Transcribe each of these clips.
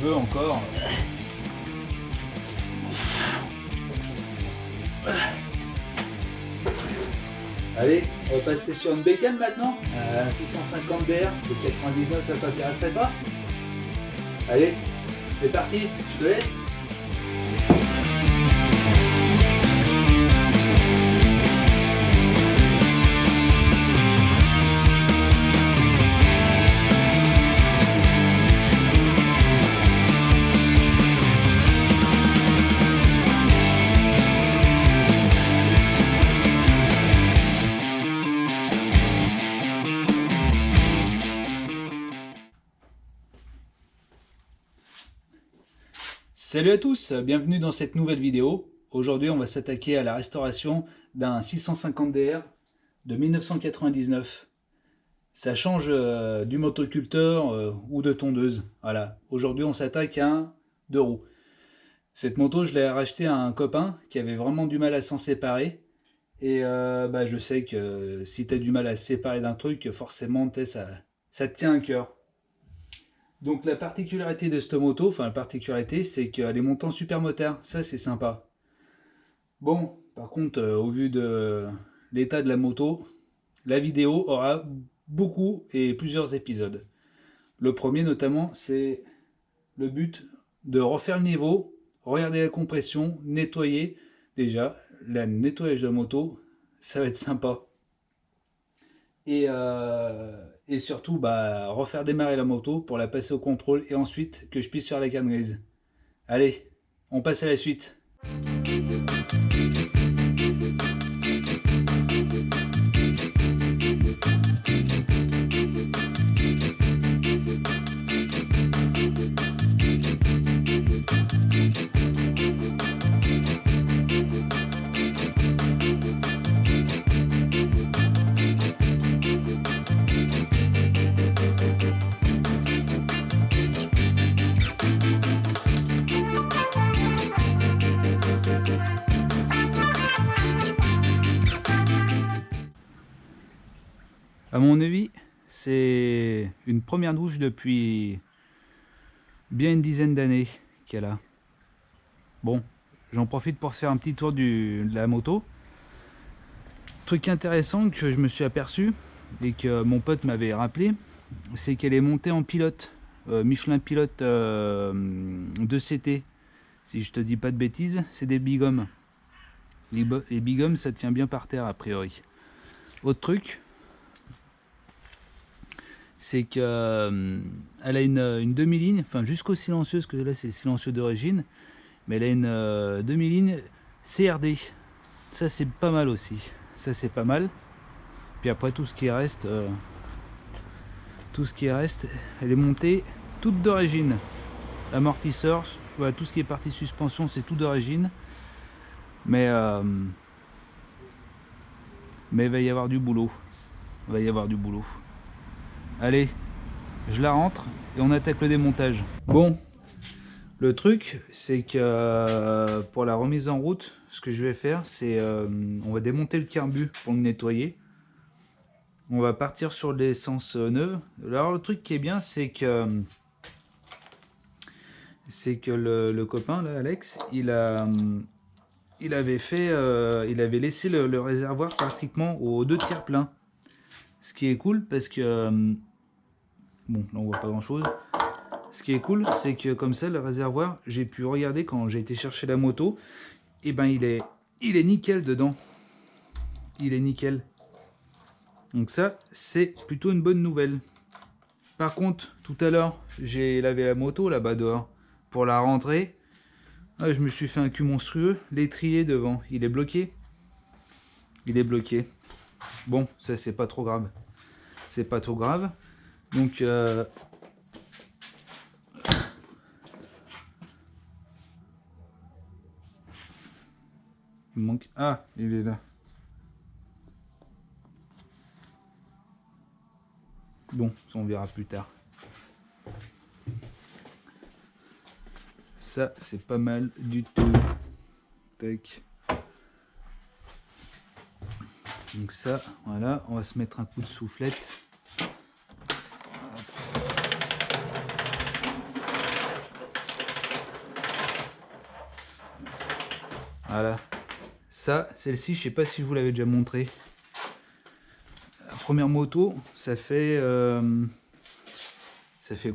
peu encore. Allez, on va passer sur une bécane maintenant. 650 DR, le 99 ça t'intéresserait pas? Allez, c'est parti, je te laisse. Salut à tous, bienvenue dans cette nouvelle vidéo. Aujourd'hui on va s'attaquer à la restauration d'un 650 DR de 1999. Ça change du motoculteur ou de tondeuse. Voilà. Aujourd'hui on s'attaque à un 2 roues. Cette moto je l'ai rachetée à un copain qui avait vraiment du mal à s'en séparer. Et je sais que si tu as du mal à se séparer d'un truc, forcément ça te tient à cœur. Donc la particularité de cette moto, enfin la particularité, c'est qu'elle est montée en supermoteur, ça c'est sympa. Bon, par contre, au vu de l'état de la moto, la vidéo aura beaucoup et plusieurs épisodes. Le premier notamment, c'est le but de refaire le niveau, regarder la compression, nettoyer. Déjà, le nettoyage de la moto, ça va être sympa. Et surtout refaire démarrer la moto pour la passer au contrôle et ensuite que je puisse faire la canne grise. Allez, on passe à la suite. À mon avis, c'est une première douche depuis bien une dizaine d'années qu'elle a. Bon, j'en profite pour faire un petit tour de la moto. Truc intéressant que je me suis aperçu et que mon pote m'avait rappelé, c'est qu'elle est montée en pilote, Michelin Pilote 2CT. Si je te dis pas de bêtises, c'est des bigums. Les bigums, ça tient bien par terre a priori. Autre truc, c'est qu'elle a une demi-ligne, enfin jusqu'au silencieux, parce que là c'est le silencieux d'origine, mais elle a une demi-ligne CRD. Ça c'est pas mal aussi, ça c'est pas mal. Puis après tout ce qui reste, elle est montée toute d'origine. Amortisseur, voilà, tout ce qui est partie suspension c'est tout d'origine. Mais il va y avoir du boulot. Allez, je la rentre et on attaque le démontage. Bon, le truc, c'est que pour la remise en route, ce que je vais faire, c'est on va démonter le carbu pour le nettoyer. On va partir sur l'essence neuve. Alors le truc qui est bien, c'est que le copain là, Alex, il avait laissé le réservoir pratiquement aux 2/3 plein. Ce qui est cool parce que bon, là on voit pas grand chose. Ce qui est cool, c'est que comme ça le réservoir, j'ai pu regarder quand j'ai été chercher la moto, et ben il est nickel dedans. Il est nickel. Donc ça, c'est plutôt une bonne nouvelle. Par contre, tout à l'heure, j'ai lavé la moto là-bas dehors pour la rentrer. Ah, je me suis fait un cul monstrueux. L'étrier devant, il est bloqué. Bon, ça c'est pas trop grave. Donc il manque. Ah, il est là. Bon, ça on verra plus tard. Ça c'est pas mal du tout. Tac. Donc ça, voilà, on va se mettre un coup de soufflette. Voilà. Ça, celle-ci, je sais pas si je vous l'avais déjà montré. La première moto, ça fait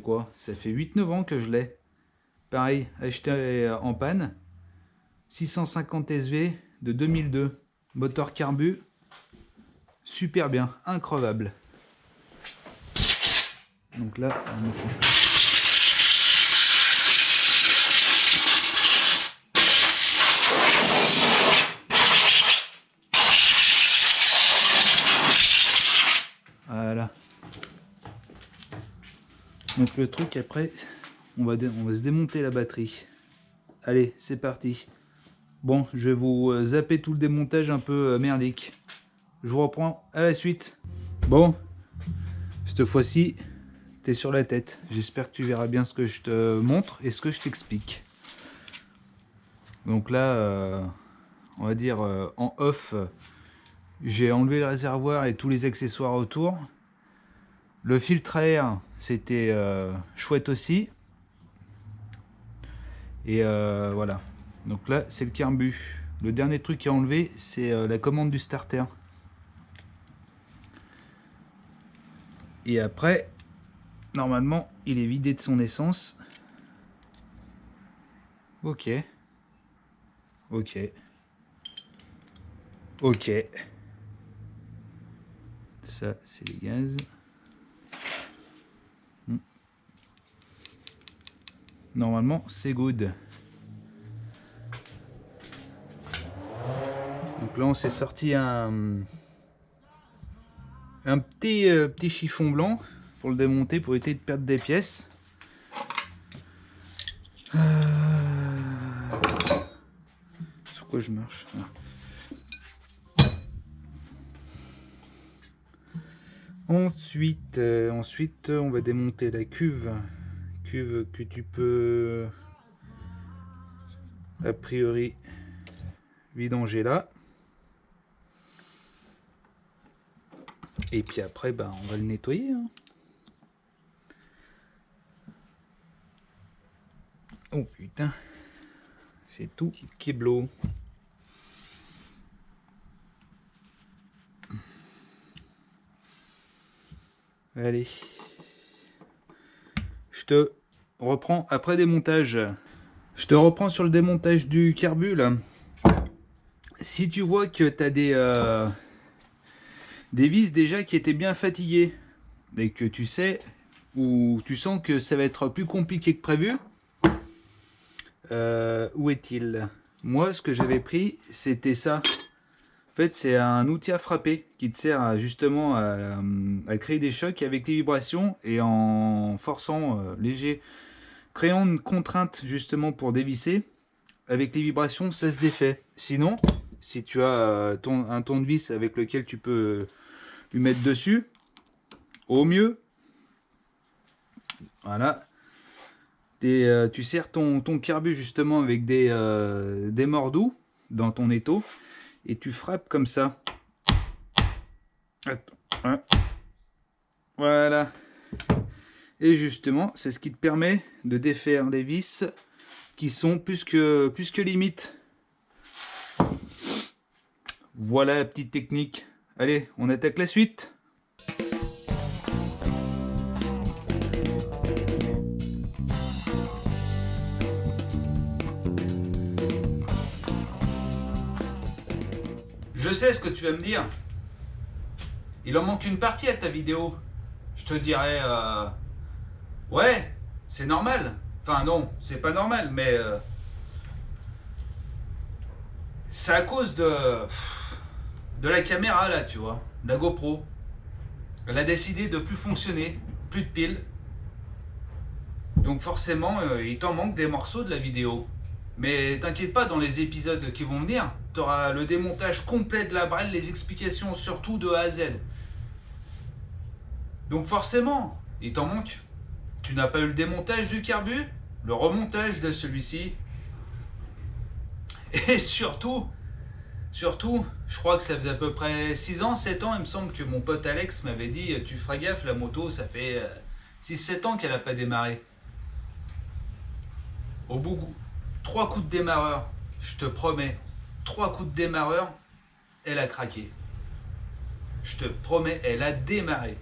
quoi? Ça fait 8-9 ans que je l'ai. Pareil, acheté en panne. 650 SV de 2002. Moteur carbu. Super bien, increvable. Donc là, voilà. Donc le truc après, on va se démonter la batterie. Allez, c'est parti. Bon, je vais vous zapper tout le démontage un peu merdique. Je vous reprends à la suite. Bon, cette fois-ci, t'es sur la tête. J'espère que tu verras bien ce que je te montre et ce que je t'explique. Donc là, on va dire en off, j'ai enlevé le réservoir et tous les accessoires autour. Le filtre à air, c'était chouette aussi. Et voilà. Donc là, c'est le carbu. Le dernier truc qui est enlevé, c'est la commande du starter. Et après, normalement, il est vidé de son essence. Ok. Ok. Ok. Ça, c'est les gaz. Normalement, c'est good. Donc là, on s'est sorti un petit chiffon blanc pour le démonter, pour éviter de perdre des pièces. Sur quoi je marche? Ensuite, on va démonter la cuve que tu peux a priori vidanger là. Et puis après, ben, on va le nettoyer. Hein. Oh putain, c'est tout qui est bleu. Allez, je te reprends après démontage. Je te reprends sur le démontage du carbu là. Si tu vois que tu as des vis déjà qui étaient bien fatiguées et que tu sais ou tu sens que ça va être plus compliqué que prévu, où est-il? Moi, ce que j'avais pris, c'était ça. En fait, c'est un outil à frapper qui te sert justement à créer des chocs avec les vibrations et en forçant léger, créant une contrainte justement pour dévisser. Avec les vibrations, ça se défait. Sinon, si tu as un tournevis avec lequel tu peux lui mettre dessus, au mieux, voilà, tu serres ton carbu justement avec des mordous dans ton étau et tu frappes comme ça. Attends, voilà. Et justement, c'est ce qui te permet de défaire les vis qui sont plus que limites. Voilà la petite technique. Allez, on attaque la suite. Je sais ce que tu vas me dire. Il en manque une partie à ta vidéo. Je te dirais, ouais, c'est normal. Enfin non, c'est pas normal, mais c'est à cause de la caméra là, tu vois, la GoPro. Elle a décidé de plus fonctionner, plus de piles. Donc forcément, il t'en manque des morceaux de la vidéo. Mais t'inquiète pas, dans les épisodes qui vont venir, tu auras le démontage complet de la brelle, les explications surtout de A à Z. Donc forcément, il t'en manque. Tu n'as pas eu le démontage du carbu, le remontage de celui-ci. Et surtout, je crois que ça faisait à peu près 6 ans, 7 ans, il me semble que mon pote Alex m'avait dit « Tu feras gaffe, la moto, ça fait 6-7 ans qu'elle n'a pas démarré. » Au bout, 3 coups de démarreur, je te promets. 3 coups de démarreur, elle a craqué. Je te promets, elle a démarré.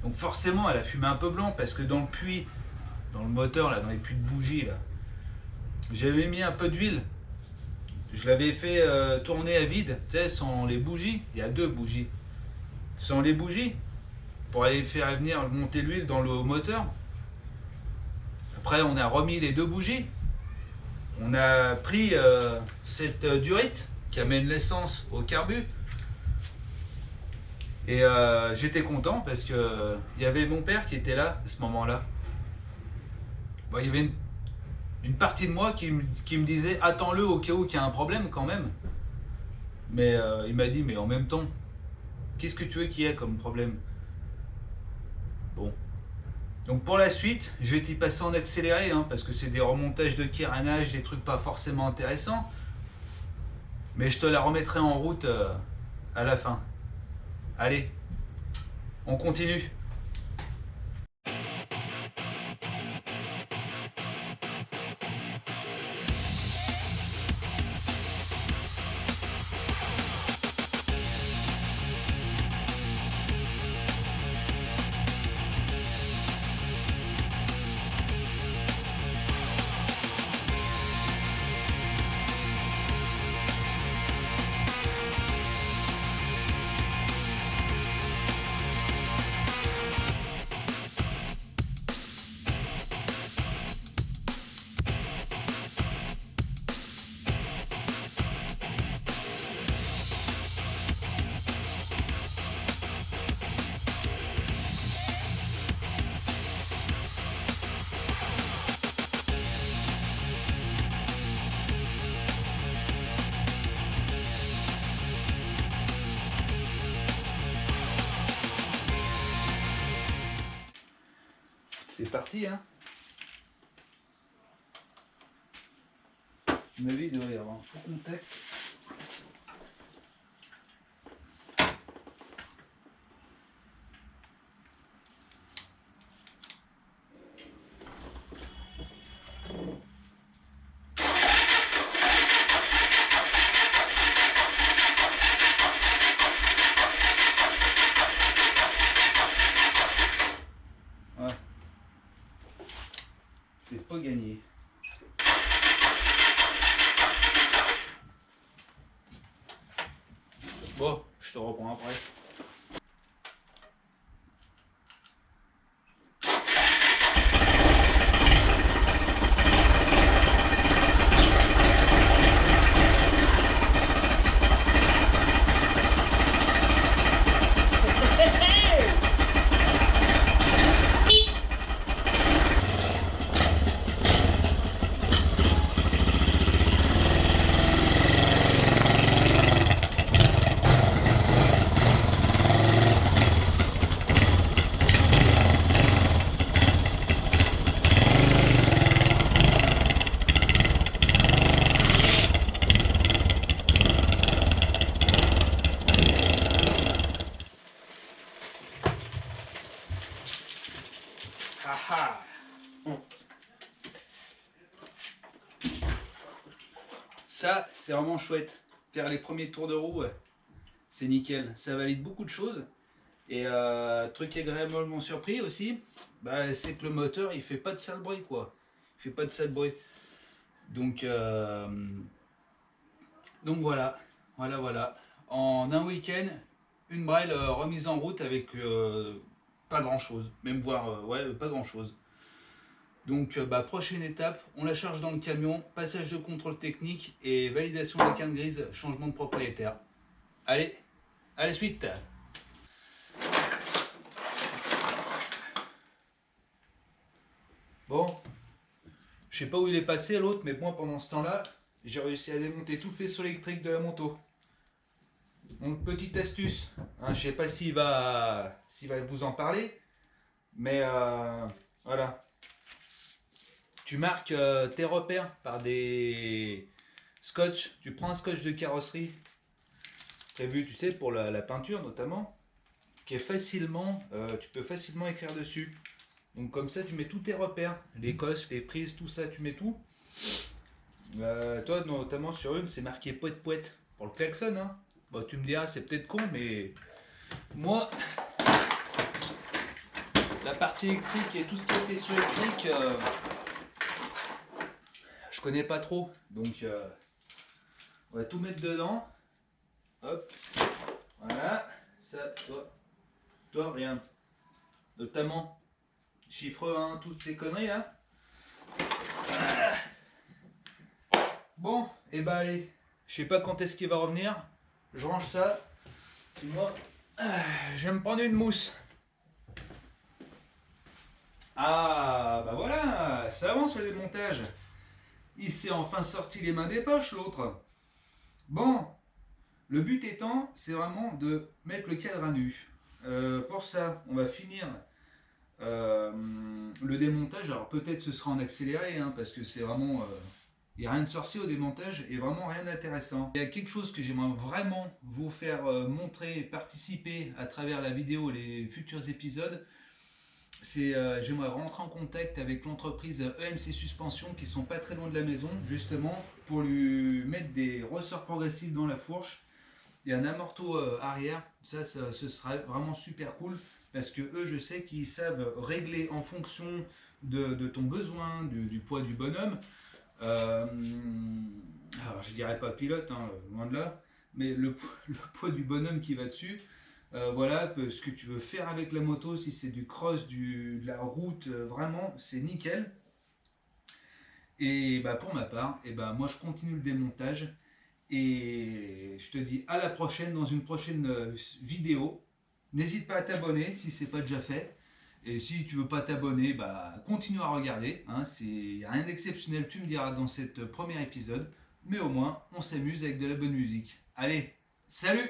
Donc forcément, elle a fumé un peu blanc parce que dans le puits, dans le moteur, là, dans les puits de bougie, là, j'avais mis un peu d'huile. Je l'avais fait tourner à vide, tu sais, sans les bougies. Il y a 2 bougies. Sans les bougies, pour aller faire venir monter l'huile dans le moteur. Après, on a remis les 2 bougies. On a pris cette durite qui amène l'essence au carbu. Et j'étais content parce que il y avait mon père qui était là à ce moment-là. Bon, il y avait une partie de moi qui me disait attends-le au cas où qu'il y a un problème quand même. Mais il m'a dit mais en même temps, qu'est-ce que tu veux qu'il y ait comme problème? Bon. Donc pour la suite, je vais t'y passer en accéléré hein, parce que c'est des remontages de carénage, des trucs pas forcément intéressants. Mais je te la remettrai en route à la fin. Allez, on continue. C'est parti, hein. Ma vie devrait y avoir un faux contact. Ouais. C'est pas gagné. Bon, je te reprends après. Ah ah. Ça, c'est vraiment chouette. Faire les premiers tours de roue, c'est nickel. Ça valide beaucoup de choses. Et truc agréablement surpris aussi, bah, c'est que le moteur, il fait pas de sale bruit, quoi. Il fait pas de sale bruit. Donc voilà, voilà. En un week-end, une Braille remise en route avec pas grand-chose. Même voire, ouais, pas grand-chose. Donc bah, prochaine étape, on la charge dans le camion, passage de contrôle technique et validation de la carte grise, changement de propriétaire. Allez, à la suite. Bon, je sais pas où il est passé l'autre, mais moi pendant ce temps-là, j'ai réussi à démonter tout le faisceau électrique de la moto. Donc petite astuce, hein, je sais pas s'il va vous en parler, mais voilà. Tu marques tes repères par des scotch. Tu prends un scotch de carrosserie prévu, tu sais, pour la peinture notamment, qui est facilement, tu peux facilement écrire dessus. Donc comme ça, tu mets tous tes repères, les cosses, les prises, tout ça, tu mets tout. Toi, notamment sur une, c'est marqué poète poète pour le klaxon. Hein. Bon, tu me diras, c'est peut-être con, mais moi, la partie électrique et tout ce qui est fait sur électrique, je connais pas trop. Donc, on va tout mettre dedans. Hop, voilà. Ça, toi, rien. Notamment, chiffre 1, toutes ces conneries là. Voilà. Bon, et bah allez, je sais pas quand est-ce qu'il va revenir. Je range ça. Puis moi, je vais me prendre une mousse. Ah, bah voilà, ça avance le démontage. Il s'est enfin sorti les mains des poches, l'autre. Bon, le but étant, c'est vraiment de mettre le cadre à nu. Pour ça, on va finir le démontage. Alors peut-être ce sera en accéléré, hein, parce que c'est vraiment... il n'y a rien de sorcier au démontage et vraiment rien d'intéressant. Il y a quelque chose que j'aimerais vraiment vous faire montrer, participer à travers la vidéo et les futurs épisodes. C'est j'aimerais rentrer en contact avec l'entreprise EMC Suspension qui sont pas très loin de la maison, justement pour lui mettre des ressorts progressifs dans la fourche et un amorto arrière. Ça, ce sera vraiment super cool parce que eux, je sais qu'ils savent régler en fonction de ton besoin, du poids du bonhomme. Alors je dirais pas pilote, hein, loin de là, mais le poids du bonhomme qui va dessus. Voilà, ce que tu veux faire avec la moto, si c'est du cross, de la route, vraiment, c'est nickel. Et bah, pour ma part, et bah, moi je continue le démontage. Et je te dis à la prochaine dans une prochaine vidéo. N'hésite pas à t'abonner si c'est pas déjà fait. Et si tu veux pas t'abonner, bah, continue à regarder. Hein, il n'y a rien d'exceptionnel, tu me diras dans cet premier épisode. Mais au moins, on s'amuse avec de la bonne musique. Allez, salut!